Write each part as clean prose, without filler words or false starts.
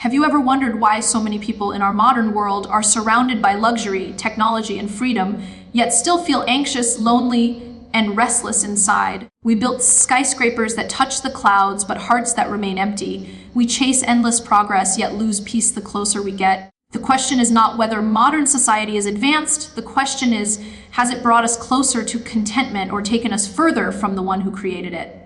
Have you ever wondered why so many people in our modern world are surrounded by luxury, technology, and freedom, yet still feel anxious, lonely, and restless inside? We built skyscrapers that touch the clouds, but hearts that remain empty. We chase endless progress, yet lose peace the closer we get. The question is not whether modern society is advanced. The question is, has it brought us closer to contentment or taken us further from the one who created it?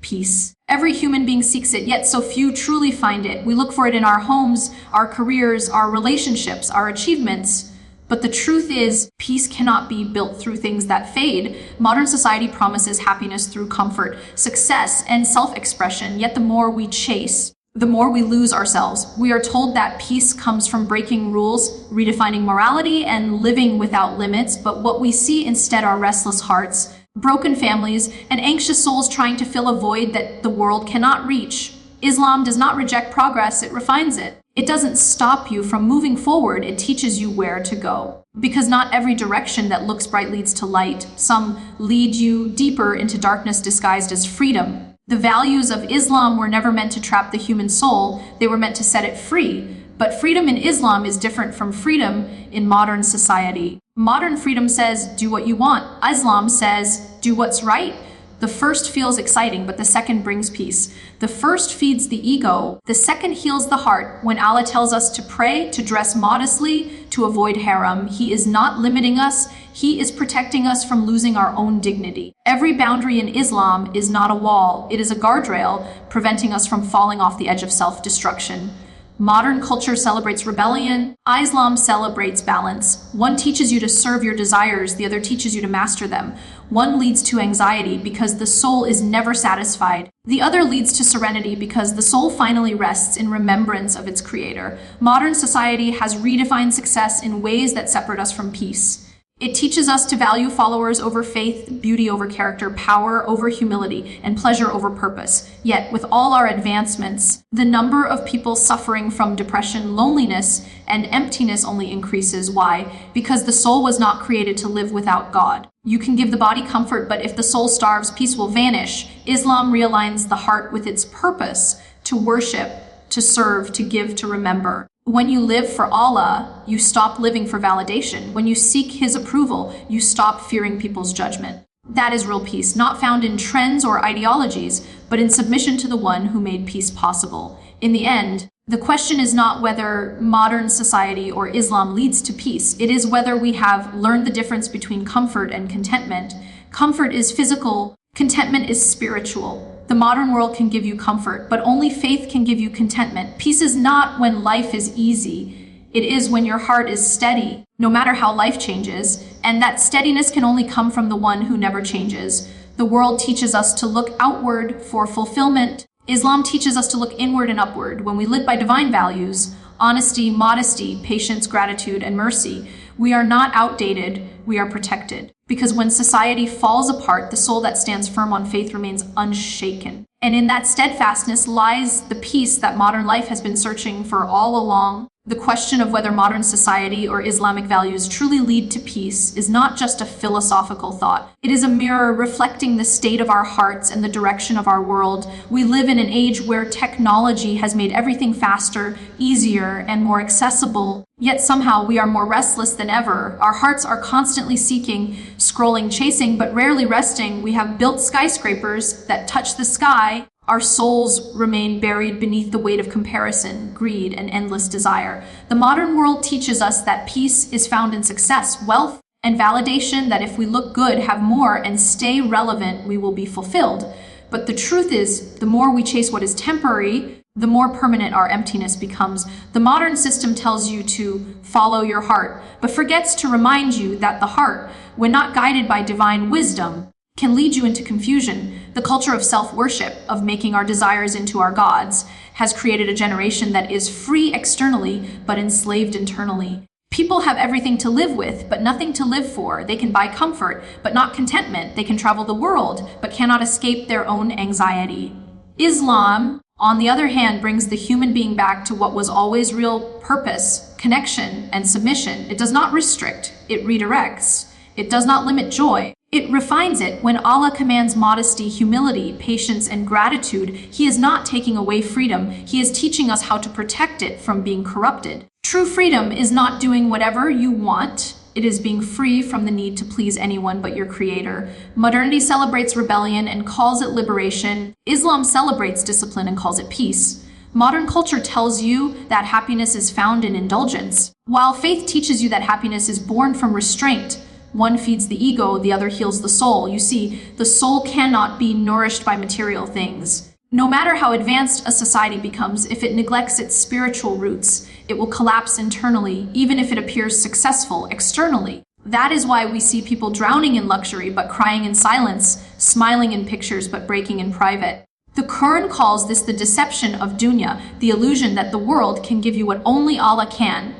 Peace. Every human being seeks it, yet so few truly find it. We look for it in our homes, our careers, our relationships, our achievements. But the truth is, peace cannot be built through things that fade. Modern society promises happiness through comfort, success, and self-expression, yet the more we chase, the more we lose ourselves. We are told that peace comes from breaking rules, redefining morality, and living without limits, but what we see instead are restless hearts, broken families, and anxious souls trying to fill a void that the world cannot reach. Islam does not reject progress, it refines it. It doesn't stop you from moving forward, it teaches you where to go. Because not every direction that looks bright leads to light. Some lead you deeper into darkness disguised as freedom. The values of Islam were never meant to trap the human soul, they were meant to set it free. But freedom in Islam is different from freedom in modern society. Modern freedom says, do what you want. Islam says, do what's right. The first feels exciting, but the second brings peace. The first feeds the ego. The second heals the heart. When Allah tells us to pray, to dress modestly, to avoid haram, He is not limiting us. He is protecting us from losing our own dignity. Every boundary in Islam is not a wall. It is a guardrail, preventing us from falling off the edge of self-destruction. Modern culture celebrates rebellion. Islam celebrates balance. One teaches you to serve your desires, the other teaches you to master them. One leads to anxiety because the soul is never satisfied. The other leads to serenity because the soul finally rests in remembrance of its creator. Modern society has redefined success in ways that separate us from peace. It teaches us to value followers over faith, beauty over character, power over humility, and pleasure over purpose. Yet, with all our advancements, the number of people suffering from depression, loneliness, and emptiness only increases. Why? Because the soul was not created to live without God. You can give the body comfort, but if the soul starves, peace will vanish. Islam realigns the heart with its purpose: to worship, to serve, to give, to remember. When you live for Allah, you stop living for validation. When you seek His approval, you stop fearing people's judgment. That is real peace, not found in trends or ideologies, but in submission to the one who made peace possible. In the end, the question is not whether modern society or Islam leads to peace. It is whether we have learned the difference between comfort and contentment. Comfort is physical, contentment is spiritual. The modern world can give you comfort, but only faith can give you contentment. Peace is not when life is easy. It is when your heart is steady, no matter how life changes, and that steadiness can only come from the one who never changes. The world teaches us to look outward for fulfillment. Islam teaches us to look inward and upward. When we live by divine values, honesty, modesty, patience, gratitude, and mercy, we are not outdated, we are protected. Because when society falls apart, the soul that stands firm on faith remains unshaken. And in that steadfastness lies the peace that modern life has been searching for all along. The question of whether modern society or Islamic values truly lead to peace is not just a philosophical thought. It is a mirror reflecting the state of our hearts and the direction of our world. We live in an age where technology has made everything faster, easier, and more accessible. Yet somehow we are more restless than ever. Our hearts are constantly seeking, scrolling, chasing, but rarely resting. We have built skyscrapers that touch the sky. Our souls remain buried beneath the weight of comparison, greed, and endless desire. The modern world teaches us that peace is found in success, wealth, and validation, that if we look good, have more, and stay relevant, we will be fulfilled. But the truth is, the more we chase what is temporary, the more permanent our emptiness becomes. The modern system tells you to follow your heart, but forgets to remind you that the heart, when not guided by divine wisdom, can lead you into confusion. The culture of self-worship, of making our desires into our gods, has created a generation that is free externally, but enslaved internally. People have everything to live with, but nothing to live for. They can buy comfort, but not contentment. They can travel the world, but cannot escape their own anxiety. Islam, on the other hand, brings the human being back to what was always real: purpose, connection, and submission. It does not restrict, it redirects. It does not limit joy, It refines it. When Allah commands modesty, humility, patience, and gratitude, He is not taking away freedom. He is teaching us how to protect it from being corrupted. True freedom is not doing whatever you want. It is being free from the need to please anyone but your Creator. Modernity celebrates rebellion and calls it liberation. Islam celebrates discipline and calls it peace. Modern culture tells you that happiness is found in indulgence, while faith teaches you that happiness is born from restraint. One feeds the ego, the other heals the soul. You see, the soul cannot be nourished by material things. No matter how advanced a society becomes, if it neglects its spiritual roots, it will collapse internally, even if it appears successful externally. That is why we see people drowning in luxury but crying in silence, smiling in pictures but breaking in private. The Quran calls this the deception of dunya, the illusion that the world can give you what only Allah can.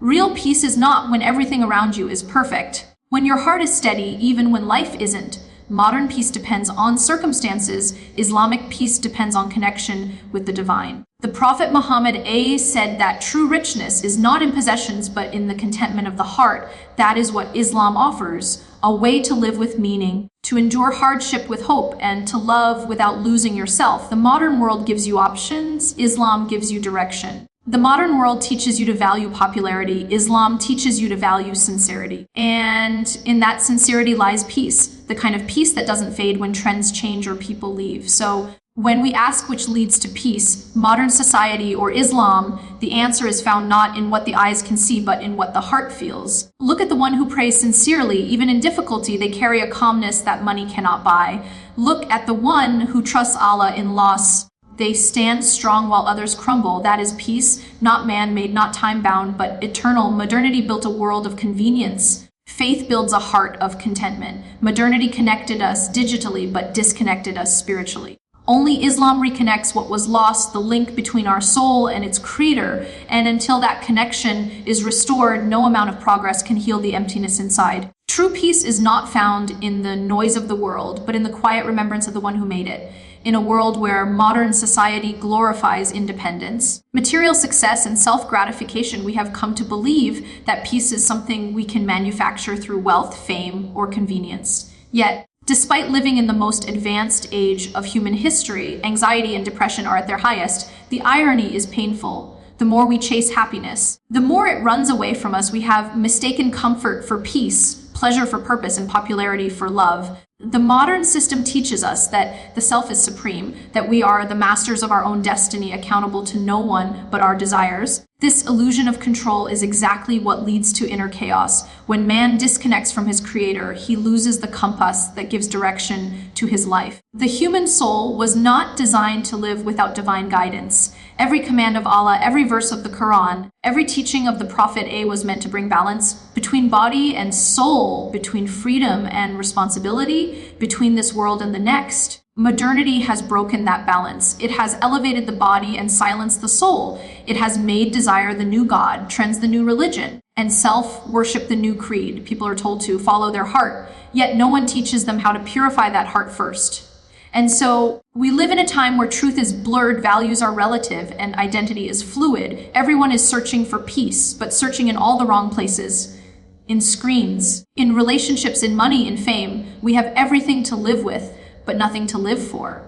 Real peace is not when everything around you is perfect. When your heart is steady, even when life isn't. Modern peace depends on circumstances. Islamic peace depends on connection with the divine. The Prophet Muhammad said that true richness is not in possessions but in the contentment of the heart. That is what Islam offers, a way to live with meaning, to endure hardship with hope, and to love without losing yourself. The modern world gives you options. Islam gives you direction. The modern world teaches you to value popularity. Islam teaches you to value sincerity. And in that sincerity lies peace, the kind of peace that doesn't fade when trends change or people leave. So when we ask which leads to peace, modern society or Islam, the answer is found not in what the eyes can see, but in what the heart feels. Look at the one who prays sincerely. Even in difficulty, they carry a calmness that money cannot buy. Look at the one who trusts Allah in loss. They stand strong while others crumble. That is peace, not man-made, not time-bound, but eternal. Modernity built a world of convenience. Faith builds a heart of contentment. Modernity connected us digitally, but disconnected us spiritually. Only Islam reconnects what was lost, the link between our soul and its creator. And until that connection is restored, no amount of progress can heal the emptiness inside. True peace is not found in the noise of the world, but in the quiet remembrance of the one who made it. In a world where modern society glorifies independence, material success, and self-gratification, we have come to believe that peace is something we can manufacture through wealth, fame, or convenience. Yet, despite living in the most advanced age of human history, anxiety and depression are at their highest. The irony is painful. The more we chase happiness, the more it runs away from us. We have mistaken comfort for peace, pleasure for purpose, and popularity for love. The modern system teaches us that the self is supreme, that we are the masters of our own destiny, accountable to no one but our desires. This illusion of control is exactly what leads to inner chaos. When man disconnects from his creator, he loses the compass that gives direction to his life. The human soul was not designed to live without divine guidance. Every command of Allah, every verse of the Quran, every teaching of the Prophet was meant to bring balance between body and soul, between freedom and responsibility, between this world and the next. Modernity has broken that balance. It has elevated the body and silenced the soul. It has made desire the new God, trends the new religion, and self-worship the new creed. People are told to follow their heart, yet no one teaches them how to purify that heart first. And so we live in a time where truth is blurred, values are relative, and identity is fluid. Everyone is searching for peace, but searching in all the wrong places. In screens, in relationships, in money, in fame. We have everything to live with, but nothing to live for.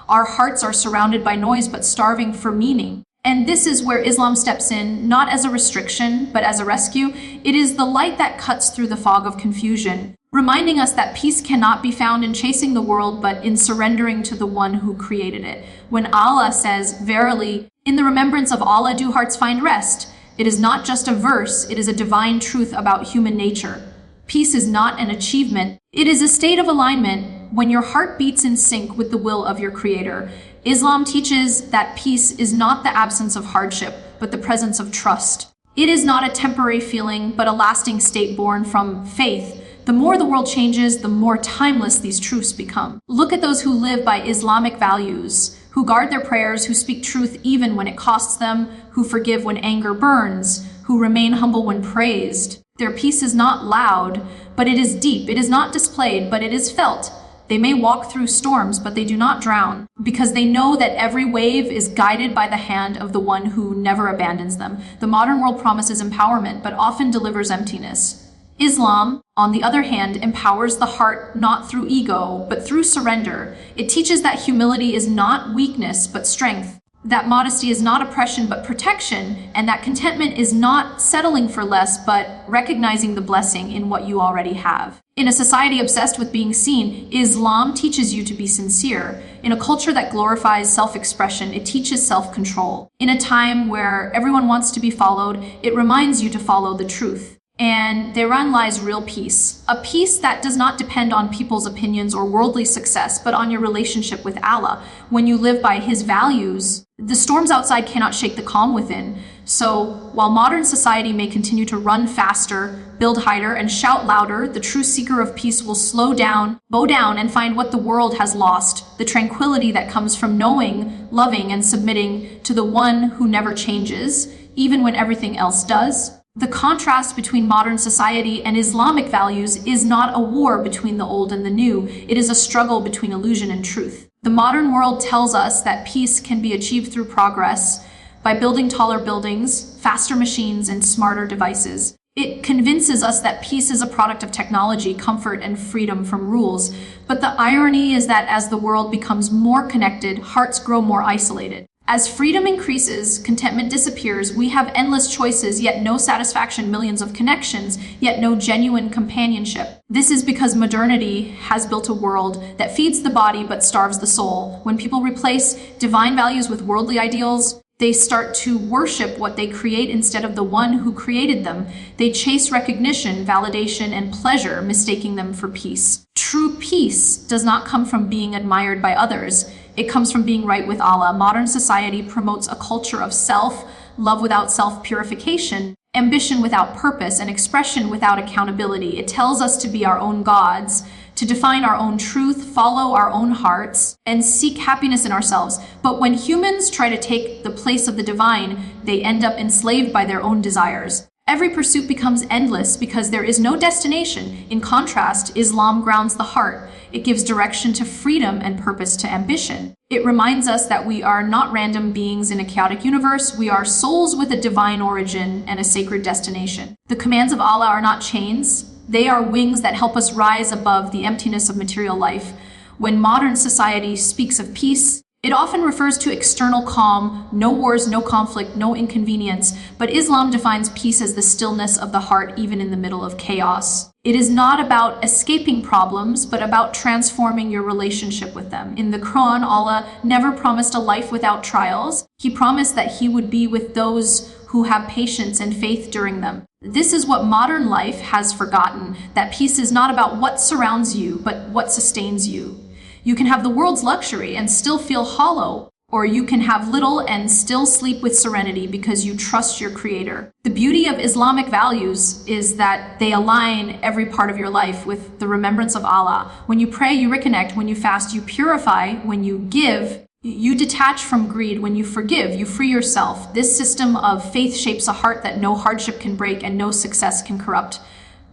Our hearts are surrounded by noise, but starving for meaning. And this is where Islam steps in, not as a restriction, but as a rescue. It is the light that cuts through the fog of confusion, reminding us that peace cannot be found in chasing the world, but in surrendering to the one who created it. When Allah says, "Verily, in the remembrance of Allah do hearts find rest," it is not just a verse, it is a divine truth about human nature. Peace is not an achievement, it is a state of alignment when your heart beats in sync with the will of your creator. Islam teaches that peace is not the absence of hardship, but the presence of trust. It is not a temporary feeling, but a lasting state born from faith. The more the world changes, the more timeless these truths become. Look at those who live by Islamic values, who guard their prayers, who speak truth even when it costs them, who forgive when anger burns, who remain humble when praised. Their peace is not loud, but it is deep. It is not displayed, but it is felt. They may walk through storms, but they do not drown, because they know that every wave is guided by the hand of the one who never abandons them. The modern world promises empowerment, but often delivers emptiness. Islam, on the other hand, empowers the heart not through ego, but through surrender. It teaches that humility is not weakness, but strength, that modesty is not oppression, but protection, and that contentment is not settling for less, but recognizing the blessing in what you already have. In a society obsessed with being seen, Islam teaches you to be sincere. In a culture that glorifies self-expression, it teaches self-control. In a time where everyone wants to be followed, it reminds you to follow the truth. And therein lies real peace, a peace that does not depend on people's opinions or worldly success, but on your relationship with Allah. When you live by His values, the storms outside cannot shake the calm within. So, while modern society may continue to run faster, build higher, and shout louder, the true seeker of peace will slow down, bow down, and find what the world has lost, the tranquility that comes from knowing, loving, and submitting to the one who never changes, even when everything else does. The contrast between modern society and Islamic values is not a war between the old and the new. It is a struggle between illusion and truth. The modern world tells us that peace can be achieved through progress, by building taller buildings, faster machines, and smarter devices. It convinces us that peace is a product of technology, comfort, and freedom from rules. But the irony is that as the world becomes more connected, hearts grow more isolated. As freedom increases, contentment disappears. We have endless choices, yet no satisfaction, millions of connections, yet no genuine companionship. This is because modernity has built a world that feeds the body but starves the soul. When people replace divine values with worldly ideals, they start to worship what they create instead of the one who created them. They chase recognition, validation, and pleasure, mistaking them for peace. True peace does not come from being admired by others. It comes from being right with Allah. Modern society promotes a culture of self, love without self-purification, ambition without purpose, and expression without accountability. It tells us to be our own gods, to define our own truth, follow our own hearts, and seek happiness in ourselves. But when humans try to take the place of the divine, they end up enslaved by their own desires. Every pursuit becomes endless because there is no destination. In contrast, Islam grounds the heart. It gives direction to freedom and purpose to ambition. It reminds us that we are not random beings in a chaotic universe. We are souls with a divine origin and a sacred destination. The commands of Allah are not chains. They are wings that help us rise above the emptiness of material life. When modern society speaks of peace, it often refers to external calm, no wars, no conflict, no inconvenience, but Islam defines peace as the stillness of the heart even in the middle of chaos. It is not about escaping problems, but about transforming your relationship with them. In the Quran, Allah never promised a life without trials. He promised that He would be with those who have patience and faith during them. This is what modern life has forgotten, that peace is not about what surrounds you, but what sustains you. You can have the world's luxury and still feel hollow, or you can have little and still sleep with serenity because you trust your Creator. The beauty of Islamic values is that they align every part of your life with the remembrance of Allah. When you pray, you reconnect. When you fast, you purify. When you give, you detach from greed. When you forgive, you free yourself. This system of faith shapes a heart that no hardship can break and no success can corrupt.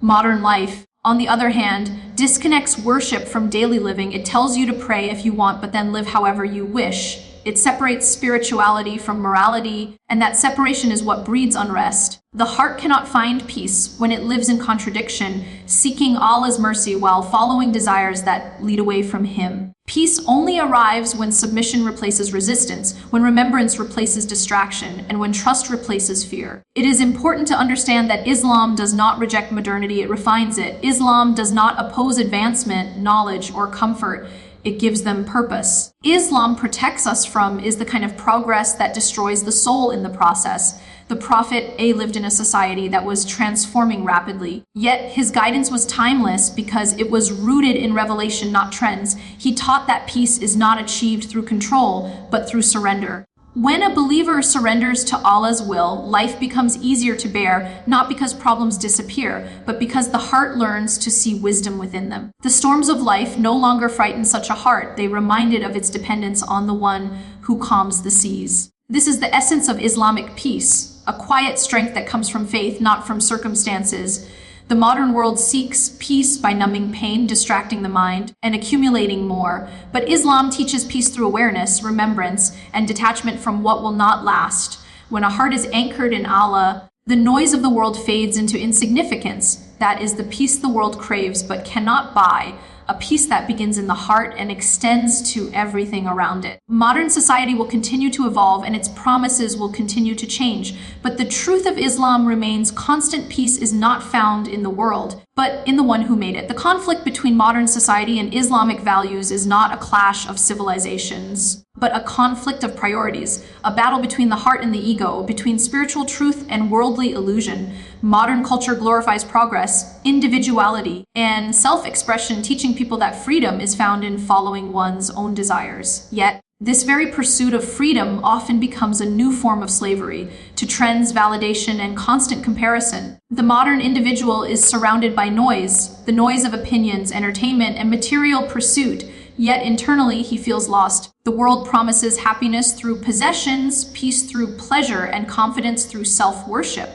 Modern life, on the other hand, disconnects worship from daily living. It tells you to pray if you want, but then live however you wish. It separates spirituality from morality, and that separation is what breeds unrest. The heart cannot find peace when it lives in contradiction, seeking Allah's mercy while following desires that lead away from Him. Peace only arrives when submission replaces resistance, when remembrance replaces distraction, and when trust replaces fear. It is important to understand that Islam does not reject modernity, it refines it. Islam does not oppose advancement, knowledge, or comfort. It gives them purpose. Islam protects us from is the kind of progress that destroys the soul in the process. The Prophet lived in a society that was transforming rapidly, yet his guidance was timeless because it was rooted in revelation, not trends. He taught that peace is not achieved through control, but through surrender. When a believer surrenders to Allah's will, life becomes easier to bear, not because problems disappear, but because the heart learns to see wisdom within them. The storms of life no longer frighten such a heart. They remind it of its dependence on the one who calms the seas. This is the essence of Islamic peace, a quiet strength that comes from faith, not from circumstances. The modern world seeks peace by numbing pain, distracting the mind, and accumulating more. But Islam teaches peace through awareness, remembrance, and detachment from what will not last. When a heart is anchored in Allah, The noise of the world fades into insignificance. That is the peace the world craves but cannot buy, a peace that begins in the heart and extends to everything around it. Modern society will continue to evolve and its promises will continue to change, but the truth of Islam remains: constant peace is not found in the world, but in the one who made it. The conflict between modern society and Islamic values is not a clash of civilizations, but a conflict of priorities, a battle between the heart and the ego, between spiritual truth and worldly illusion. Modern culture glorifies progress, individuality, and self-expression, teaching people that freedom is found in following one's own desires. Yet, this very pursuit of freedom often becomes a new form of slavery to trends, validation, and constant comparison. The modern individual is surrounded by noise, the noise of opinions, entertainment, and material pursuit, yet internally he feels lost. The world promises happiness through possessions, peace through pleasure, and confidence through self-worship.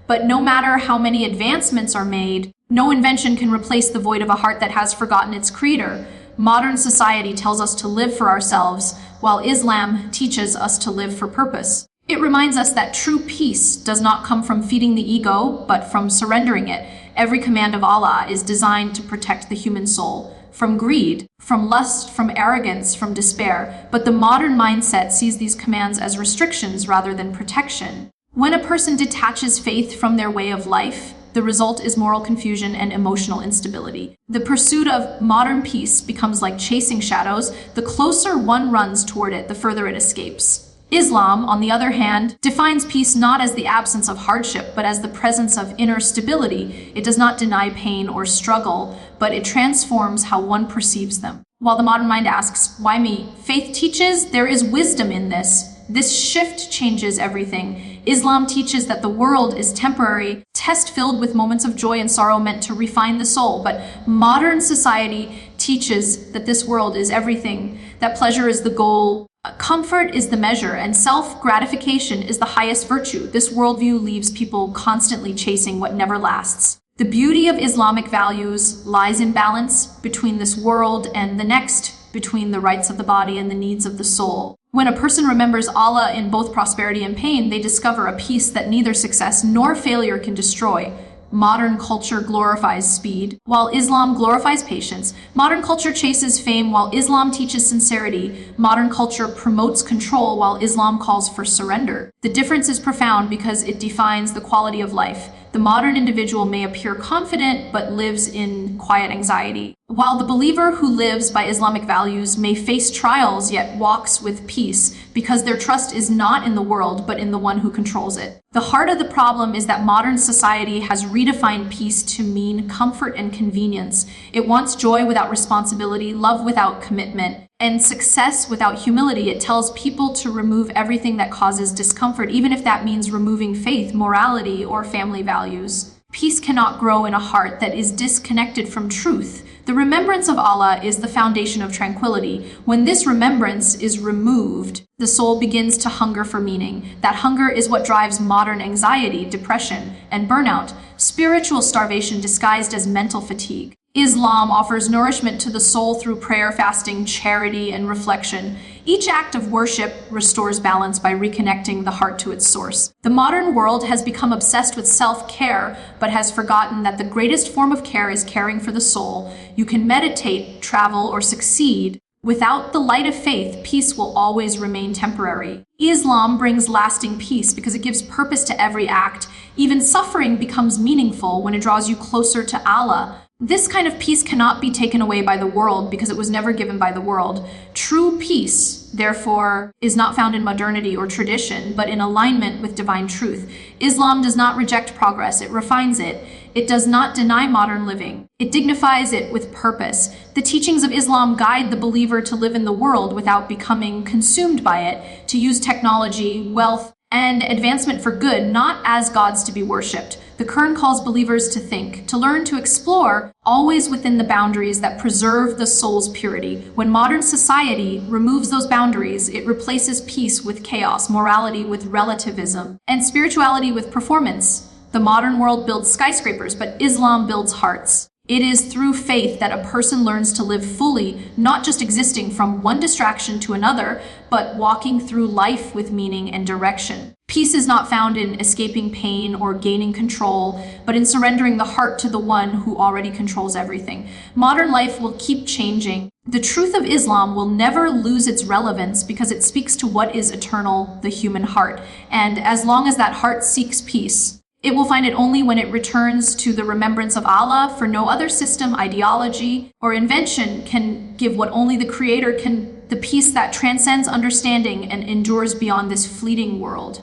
But no matter how many advancements are made, no invention can replace the void of a heart that has forgotten its creator. Modern society tells us to live for ourselves, while Islam teaches us to live for purpose. It reminds us that true peace does not come from feeding the ego, but from surrendering it. Every command of Allah is designed to protect the human soul from greed, from lust, from arrogance, from despair. But the modern mindset sees these commands as restrictions rather than protection. When a person detaches faith from their way of life, the result is moral confusion and emotional instability. The pursuit of modern peace becomes like chasing shadows. The closer one runs toward it, the further it escapes. Islam, on the other hand, defines peace not as the absence of hardship, but as the presence of inner stability. It does not deny pain or struggle, but it transforms how one perceives them. While the modern mind asks, why me? Faith teaches there is wisdom in this. This shift changes everything. Islam teaches that the world is temporary, test filled with moments of joy and sorrow meant to refine the soul. But modern society teaches that this world is everything, that pleasure is the goal, comfort is the measure, and self-gratification is the highest virtue. This worldview leaves people constantly chasing what never lasts. The beauty of Islamic values lies in balance between this world and the next, between the rights of the body and the needs of the soul. When a person remembers Allah in both prosperity and pain, they discover a peace that neither success nor failure can destroy. Modern culture glorifies speed, while Islam glorifies patience. Modern culture chases fame, while Islam teaches sincerity. Modern culture promotes control, while Islam calls for surrender. The difference is profound because it defines the quality of life. The modern individual may appear confident, but lives in quiet anxiety, while the believer who lives by Islamic values may face trials, yet walks with peace, because their trust is not in the world, but in the one who controls it. The heart of the problem is that modern society has redefined peace to mean comfort and convenience. It wants joy without responsibility, love without commitment, and success without humility. It tells people to remove everything that causes discomfort, even if that means removing faith, morality, or family values. Peace cannot grow in a heart that is disconnected from truth. The remembrance of Allah is the foundation of tranquility. When this remembrance is removed, the soul begins to hunger for meaning. That hunger is what drives modern anxiety, depression, and burnout, spiritual starvation disguised as mental fatigue. Islam offers nourishment to the soul through prayer, fasting, charity, and reflection. Each act of worship restores balance by reconnecting the heart to its source. The modern world has become obsessed with self-care, but has forgotten that the greatest form of care is caring for the soul. You can meditate, travel, or succeed. Without the light of faith, peace will always remain temporary. Islam brings lasting peace because it gives purpose to every act. Even suffering becomes meaningful when it draws you closer to Allah. This kind of peace cannot be taken away by the world because it was never given by the world. True peace, therefore, is not found in modernity or tradition, but in alignment with divine truth. Islam does not reject progress, it refines it. It does not deny modern living. It dignifies it with purpose. The teachings of Islam guide the believer to live in the world without becoming consumed by it, to use technology, wealth, and advancement for good, not as gods to be worshipped. The Quran calls believers to think, to learn, to explore, always within the boundaries that preserve the soul's purity. When modern society removes those boundaries, it replaces peace with chaos, morality with relativism, and spirituality with performance. The modern world builds skyscrapers, but Islam builds hearts. It is through faith that a person learns to live fully, not just existing from one distraction to another, but walking through life with meaning and direction. Peace is not found in escaping pain or gaining control, but in surrendering the heart to the one who already controls everything. Modern life will keep changing. The truth of Islam will never lose its relevance because it speaks to what is eternal, the human heart. And as long as that heart seeks peace, it will find it only when it returns to the remembrance of Allah, for no other system, ideology, or invention can give what only the Creator can, the peace that transcends understanding and endures beyond this fleeting world.